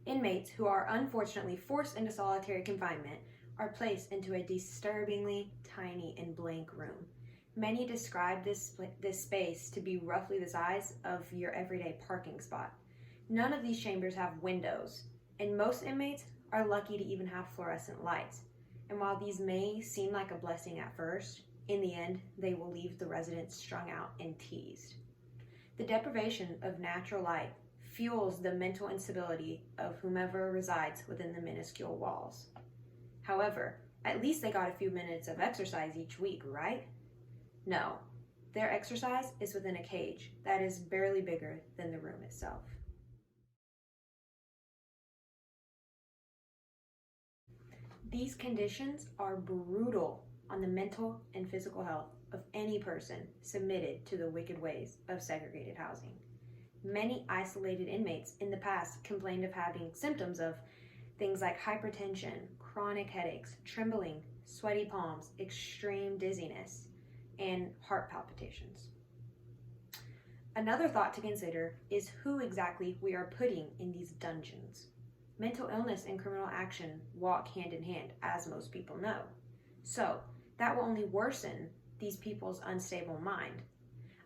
Inmates who are unfortunately forced into solitary confinement are placed into a disturbingly tiny and blank room. Many describe this space to be roughly the size of your everyday parking spot. None of these chambers have windows, and most inmates are lucky to even have fluorescent lights. And while these may seem like a blessing at first, in the end, they will leave the residents strung out and teased. The deprivation of natural light fuels the mental instability of whomever resides within the minuscule walls. However, at least they got a few minutes of exercise each week, right? No, their exercise is within a cage that is barely bigger than the room itself. These conditions are brutal on the mental and physical health of any person submitted to the wicked ways of segregated housing. Many isolated inmates in the past complained of having symptoms of things like hypertension, chronic headaches, trembling, sweaty palms, extreme dizziness, and heart palpitations. Another thought to consider is who exactly we are putting in these dungeons. Mental illness and criminal action walk hand in hand, as most people know. So, that will only worsen these people's unstable mind.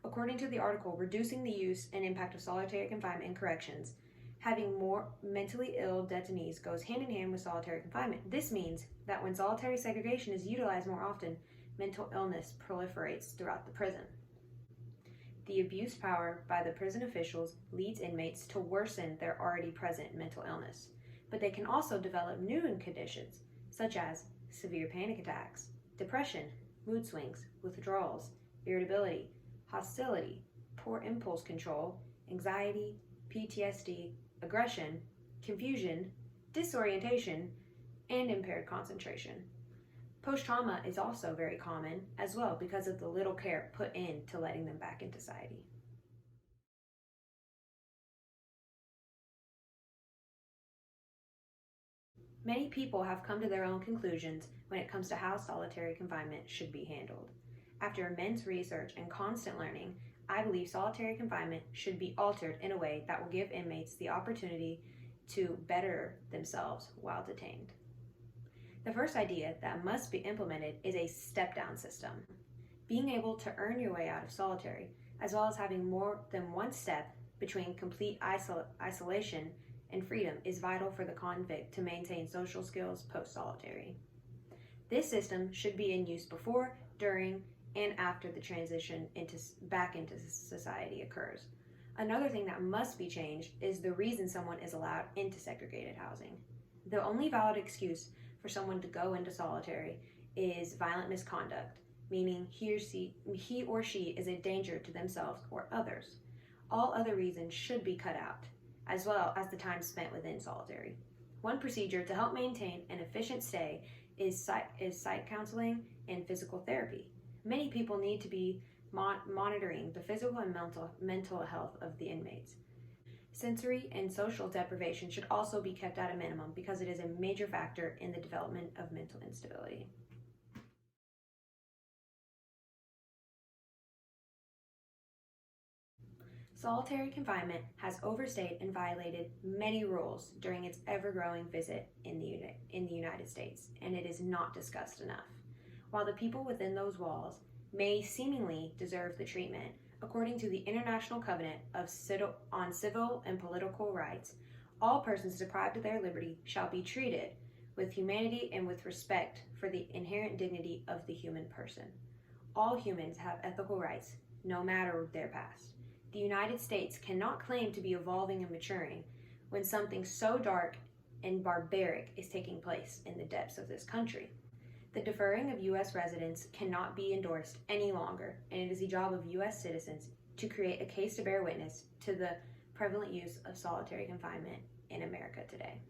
According to the article, Reducing the Use and Impact of Solitary Confinement in Corrections, having more mentally ill detainees goes hand in hand with solitary confinement. This means that when solitary segregation is utilized more often, mental illness proliferates throughout the prison. The abused power by the prison officials leads inmates to worsen their already present mental illness, but they can also develop new conditions, such as severe panic attacks, depression, mood swings, withdrawals, irritability, hostility, poor impulse control, anxiety, PTSD, aggression, confusion, disorientation, and impaired concentration. Post-trauma is also very common as well because of the little care put into letting them back into society. Many people have come to their own conclusions when it comes to how solitary confinement should be handled. After immense research and constant learning, I believe solitary confinement should be altered in a way that will give inmates the opportunity to better themselves while detained. The first idea that must be implemented is a step-down system. Being able to earn your way out of solitary, as well as having more than one step between complete isolation and freedom, is vital for the convict to maintain social skills post-solitary. This system should be in use before, during, and after the transition back into society occurs. Another thing that must be changed is the reason someone is allowed into segregated housing. The only valid excuse for someone to go into solitary is violent misconduct, meaning he or she is a danger to themselves or others. All other reasons should be cut out, as well as the time spent within solitary. One procedure to help maintain an efficient stay is psych counseling and physical therapy. Many people need to be monitoring the physical and mental health of the inmates. Sensory and social deprivation should also be kept at a minimum because it is a major factor in the development of mental instability. Solitary confinement has overstayed and violated many rules during its ever-growing visit in the United States, and it is not discussed enough. While the people within those walls may seemingly deserve the treatment, according to the International Covenant on Civil and Political Rights, all persons deprived of their liberty shall be treated with humanity and with respect for the inherent dignity of the human person. All humans have ethical rights, no matter their past. The United States cannot claim to be evolving and maturing when something so dark and barbaric is taking place in the depths of this country. The deferring of U.S. residents cannot be endorsed any longer, and it is the job of U.S. citizens to create a case to bear witness to the prevalent use of solitary confinement in America today.